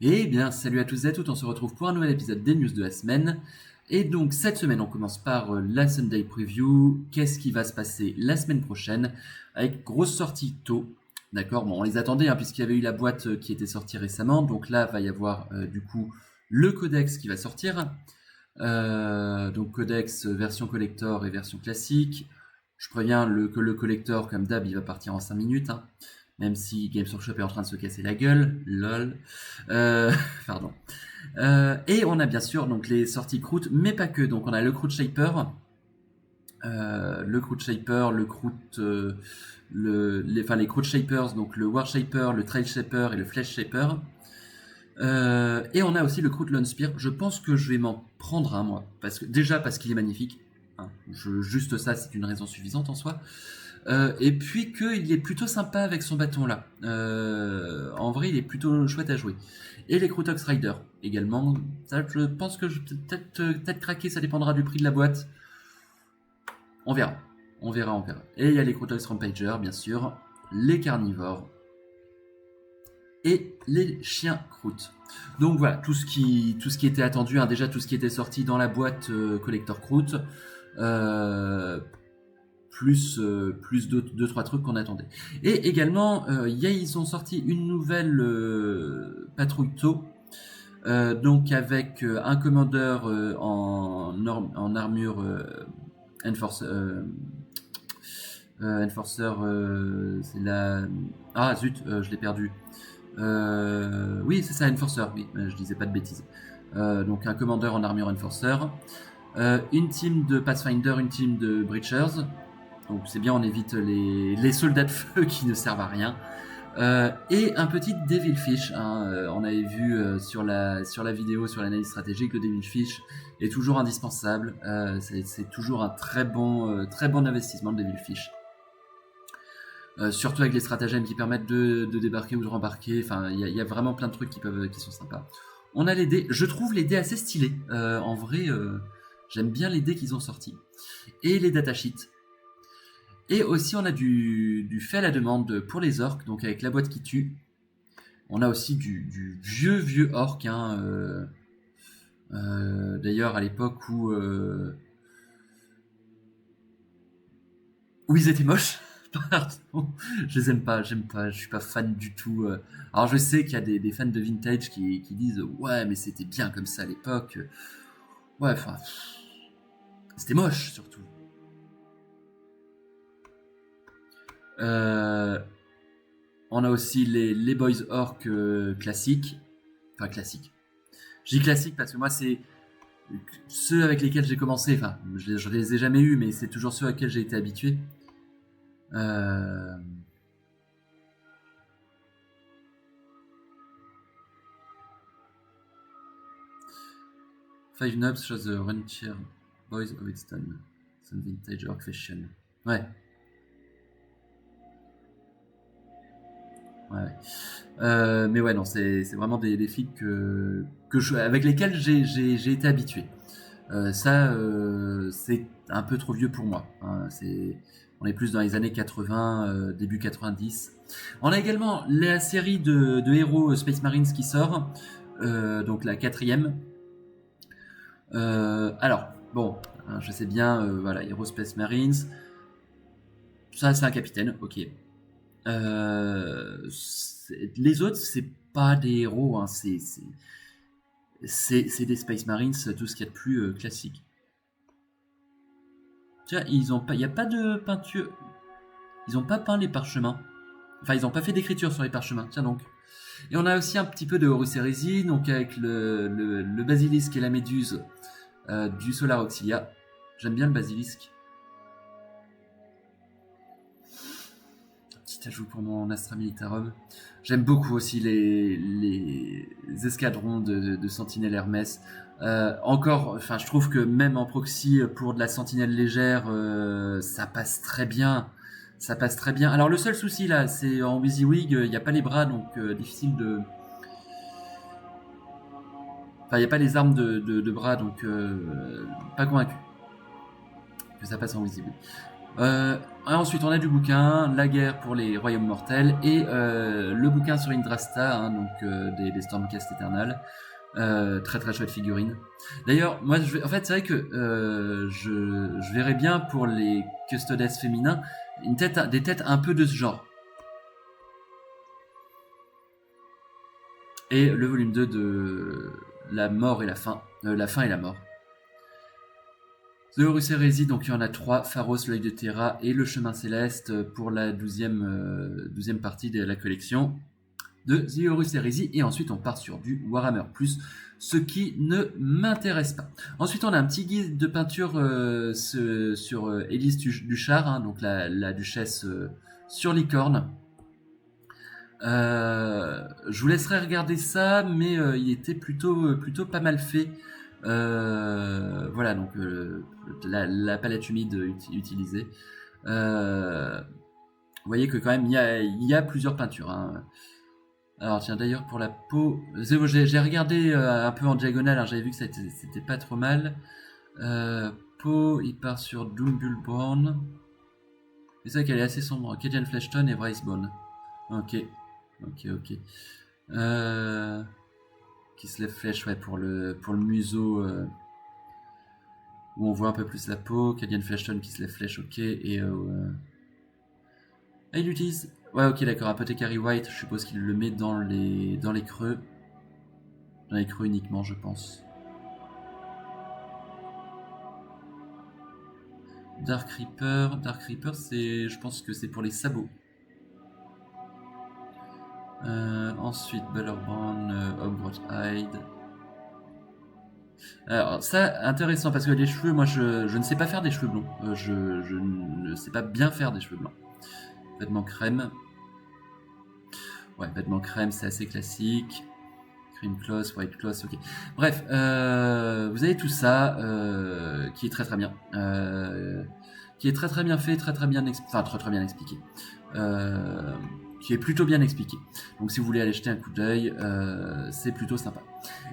Eh bien, salut à tous et à toutes, on se retrouve pour un nouvel épisode des news de la semaine. Et donc, cette semaine, on commence par la Sunday Preview. Qu'est-ce qui va se passer la semaine prochaine? Avec grosse sortie tôt. D'accord, bon, on les attendait, hein, puisqu'il y avait eu la boîte qui était sortie récemment. Donc là, va y avoir du coup le codex qui va sortir. Donc codex version collector et version classique. Je préviens que le collector, comme d'hab, il va partir en 5 minutes. Hein. Même si Games Workshop est en train de se casser la gueule, lol. Pardon. Et on a bien sûr donc les sorties croûte, mais pas que. Donc on a le croûte shaper, le croûte, les croûte shapers, donc le war shaper, le trail shaper et le flesh shaper. Et on a aussi le croûte lone spear. Je pense que je vais m'en prendre un moi, parce qu'il est magnifique. Hein. Juste ça, c'est une raison suffisante en soi. Et puis qu'il est plutôt sympa avec son bâton là. En vrai, il est plutôt chouette à jouer. Et les Crutox Rider également. Ça, je pense que je vais peut-être craquer, ça dépendra du prix de la boîte. On verra. On verra, on verra. Et il y a les Crutox Rampager, bien sûr. Les carnivores. Et les chiens croûte. Donc voilà, tout ce qui était attendu, hein, déjà tout ce qui était sorti dans la boîte collector croûte. Plus deux trois trucs qu'on attendait. Et également, ils ont sorti une nouvelle patrouille taux, donc avec un commandeur en armure Enforcer, c'est la... Ah zut, je l'ai perdu. Oui, c'est ça, Enforcer, oui, je disais pas de bêtises. Donc un commandeur en armure Enforcer, une team de Pathfinder, une team de Breachers. Donc c'est bien, on évite les soldats de feu qui ne servent à rien. Et un petit Devilfish. Hein, on avait vu sur la vidéo, sur l'analyse stratégique, le Devilfish est toujours indispensable. C'est toujours un très bon investissement, le Devilfish. Surtout avec les stratagèmes qui permettent de débarquer ou de rembarquer. Enfin, il y a vraiment plein de trucs qui sont sympas. On a les dés. Je trouve les dés assez stylés. En vrai, j'aime bien les dés qu'ils ont sortis. Et les datasheets. Et aussi, on a du fait à la demande pour les orques, donc avec la boîte qui tue. On a aussi du vieux orc, hein, d'ailleurs à l'époque où ils étaient moches. Pardon, je les aime pas, j'aime pas, je suis pas fan du tout. Alors je sais qu'il y a des fans de vintage qui disent ouais mais c'était bien comme ça à l'époque. Ouais, enfin, c'était moche surtout. Euh, on a aussi les boys orcs classiques, enfin classiques. Je dis classique parce que moi, c'est ceux avec lesquels j'ai commencé. Enfin, je les ai jamais eus, mais c'est toujours ceux auxquels j'ai été habitué. Euh... Five Nubs shows the Runtier Boys of its time. Some vintage orc fashion. Ouais. Ouais. Mais ouais, non, c'est vraiment des filles avec lesquelles j'ai été habitué. Ça, c'est un peu trop vieux pour moi. Hein. On est plus dans les années 80, début 90. On a également la série de héros Space Marines qui sort, donc la quatrième. Alors, bon, hein, je sais bien, voilà, Hero Space Marines. Ça, c'est un capitaine, ok. Les autres, c'est pas des héros, hein, c'est des Space Marines, tout ce qu'il y a de plus classique. Tiens, il n'y a pas de peinture. Ils ont pas peint les parchemins. Enfin, ils ont pas fait d'écriture sur les parchemins. Tiens donc. Et on a aussi un petit peu de Horus Heresy, donc avec le basilisque et la méduse du Solar Auxilia. J'aime bien le basilisque. Petit ajout pour mon Astra Militarum. J'aime beaucoup aussi les escadrons de Sentinelle Hermès. Encore, enfin, je trouve que même en proxy pour de la Sentinelle légère, ça passe très bien. Ça passe très bien. Alors le seul souci là, c'est en WYSIWYG, il n'y a pas les bras, donc difficile de. Enfin, il n'y a pas les armes de bras, donc pas convaincu que ça passe en WYSIWYG. Ensuite, on a du bouquin, La guerre pour les royaumes mortels, et le bouquin sur Indrasta, hein, donc des Stormcast Eternal. Très très chouette figurine. D'ailleurs, moi, en fait, c'est vrai que je verrais bien pour les custodes féminins des têtes un peu de ce genre. Et le volume 2 de La mort et la fin. La fin et la mort. The Horus Heresy, donc il y en a 3, Pharos, l'œil de Terra et le chemin céleste pour la 12e partie de la collection de The Horus Heresy. Et ensuite on part sur du Warhammer+, ce qui ne m'intéresse pas. Ensuite on a un petit guide de peinture sur Élise Duchard, hein, donc la duchesse sur licorne. Je vous laisserai regarder ça, mais il était plutôt pas mal fait. Voilà, donc la palette humide utilisée. Vous voyez que quand même il y a plusieurs peintures. Hein. Alors tiens, d'ailleurs pour la peau, j'ai regardé un peu en diagonale, hein, j'avais vu que c'était pas trop mal. Peau, il part sur Doombullborn. C'est ça qu'elle est assez sombre. Cadian Fleshton et Brycebone. Ok. Kislev Flèche, ouais, pour le museau où on voit un peu plus la peau. Cadian Fleshton, Kislev Flèche, ok. Et il utilise. Ouais, ok, d'accord. Apothecary White, je suppose qu'il le met dans les creux. Dans les creux uniquement, je pense. Dark Reaper, je pense que c'est pour les sabots. Ensuite, Bellerbrand, Hogwarts Hyde. Alors ça, intéressant, parce que les cheveux, moi je ne sais pas faire des cheveux blonds. Je ne sais pas bien faire des cheveux blancs. Vêtements crème. Ouais, vêtements crème, c'est assez classique. Cream Cloth, White Cloth, ok. Bref, vous avez tout ça qui est très très bien. Qui est très très bien fait, très très bien expliqué. Qui est plutôt bien expliqué. Donc si vous voulez aller jeter un coup d'œil, c'est plutôt sympa.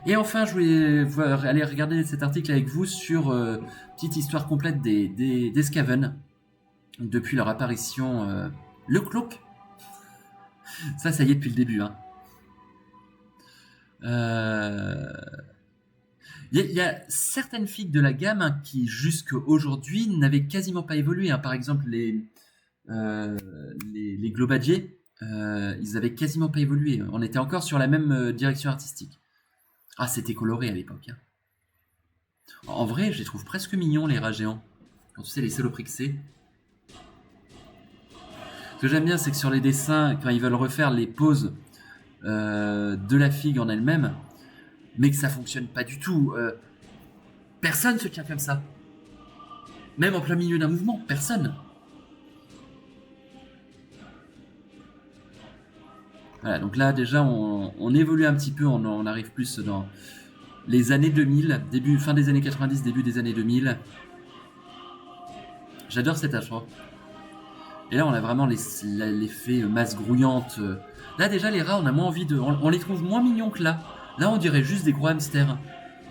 Et enfin, je voulais aller regarder cet article avec vous sur petite histoire complète des Skaven depuis leur apparition. Le cloak, ça y est depuis le début. Hein. Il y a certaines figues de la gamme hein, qui jusqu'à aujourd'hui n'avaient quasiment pas évolué. Hein. Par exemple, les Globadiers, ils avaient quasiment pas évolué. On était encore sur la même direction artistique. Ah, c'était coloré à l'époque. Hein. En vrai, je les trouve presque mignons, les rats géants. Quand tu sais, les Céloprixés. Ce que j'aime bien, c'est que sur les dessins, quand ils veulent refaire les poses de la figue en elle-même, mais que ça fonctionne pas du tout. Personne se tient comme ça. Même en plein milieu d'un mouvement, personne. Voilà, donc là déjà on évolue un petit peu, on arrive plus dans les années 2000, fin des années 90, début des années 2000. J'adore cet achat. Et là on a vraiment l'effet masse grouillante. Là déjà les rats on a moins envie de... On les trouve moins mignons que là. Là on dirait juste des gros hamsters.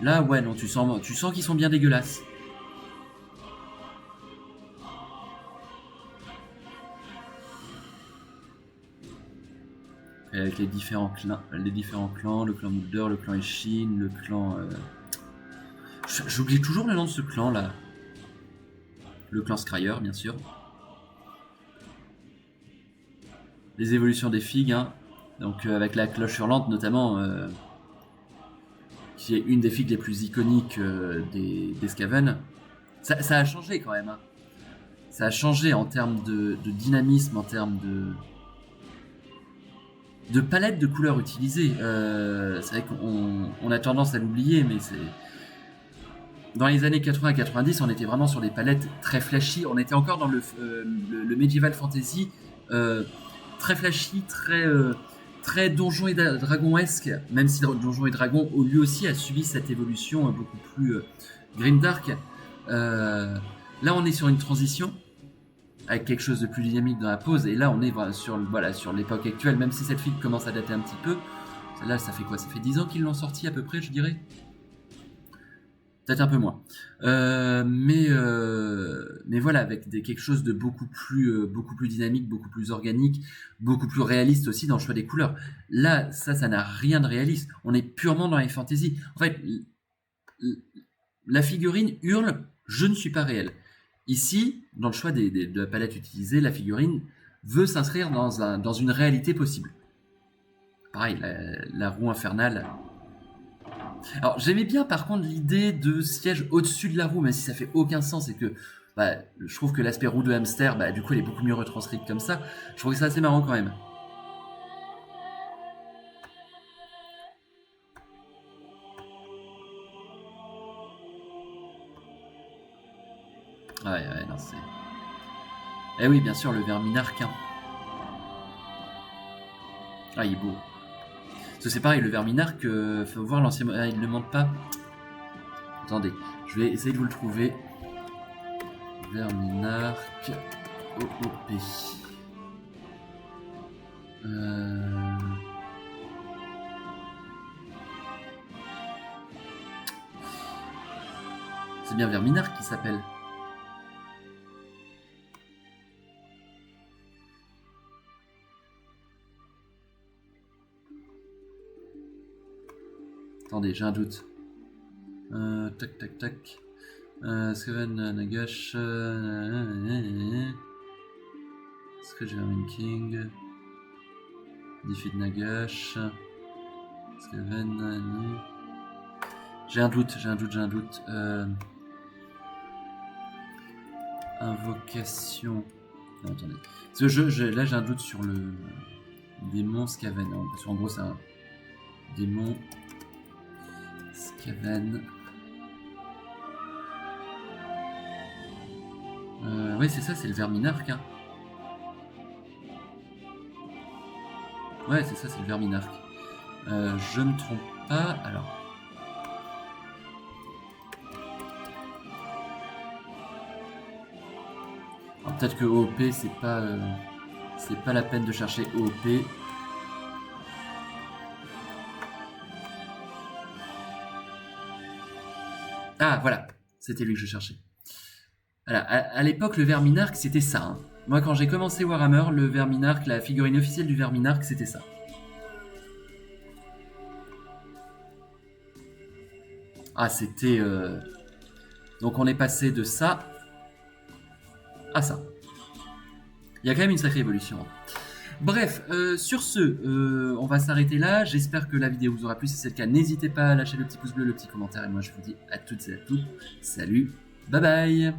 Là ouais non, tu sens qu'ils sont bien dégueulasses. Avec les différents clans, le clan Mulder, le clan Ishin, le clan... J'oublie toujours le nom de ce clan là. Le clan Scryer bien sûr. Les évolutions des figues, hein. Donc avec la cloche hurlante notamment, qui est une des figues les plus iconiques des Skaven. Ça a changé quand même. Hein. Ça a changé en termes de dynamisme, en termes de palette de couleurs utilisées. C'est vrai qu'on a tendance à l'oublier, mais c'est... Dans les années 80-90, on était vraiment sur des palettes très flashy. On était encore dans le medieval fantasy, très flashy, très Donjons et Dragons-esque, même si Donjons et Dragons, lui aussi, a subi cette évolution beaucoup plus grimdark. Là, on est sur une transition avec quelque chose de plus dynamique dans la pose, et là on est sur l'époque actuelle, même si cette figue commence à dater un petit peu. Là ça fait quoi? Ça fait 10 ans qu'ils l'ont sorti à peu près, je dirais. peut-être un peu moins. Mais voilà, avec quelque chose de beaucoup plus dynamique, beaucoup plus organique, beaucoup plus réaliste aussi dans le choix des couleurs. Là, ça n'a rien de réaliste. On est purement dans les fantasy. En fait, la figurine hurle « Je ne suis pas réel ». Ici, dans le choix de la palette utilisée, la figurine veut s'inscrire dans une réalité possible. Pareil, la roue infernale. Alors, j'aimais bien par contre l'idée de siège au-dessus de la roue, même si ça fait aucun sens et que je trouve que l'aspect roue de hamster, du coup, elle est beaucoup mieux retranscrite comme ça. Je trouve que c'est assez marrant quand même. Ouais, non, c'est... Eh oui, bien sûr, le verminarque. Hein. Ah, il est beau. Parce que c'est pareil, le verminarque, faut voir l'ancien... Ah, il ne monte pas. Attendez, je vais essayer de vous le trouver. Verminarque OOP. C'est bien Verminarque qui s'appelle. Attendez, j'ai un doute. Tac. Skaven Nagash. Scratch Vermin King. Defeat Nagash. Skaven. J'ai un doute. Invocation. Non, attendez. Parce que là, j'ai un doute sur le démon Skaven. Hein, parce qu'en gros, c'est un démon Skaven. Oui, c'est ça, c'est le verminarque. Hein. Ouais, c'est ça, c'est le verminarque. Je me trompe pas. Alors. Peut-être que OOP, c'est pas la peine de chercher OOP. Ah, voilà, c'était lui que je cherchais. Voilà, à l'époque, le verminarque, c'était ça. Hein. Moi, quand j'ai commencé Warhammer, le verminarque, la figurine officielle du verminarque, c'était ça. Ah, c'était... Donc on est passé de ça à ça. Il y a quand même une sacrée évolution. Bref, sur ce, on va s'arrêter là. J'espère que la vidéo vous aura plu. Si c'est le cas, n'hésitez pas à lâcher le petit pouce bleu, le petit commentaire. Et moi, je vous dis à toutes et à tous, salut, bye bye.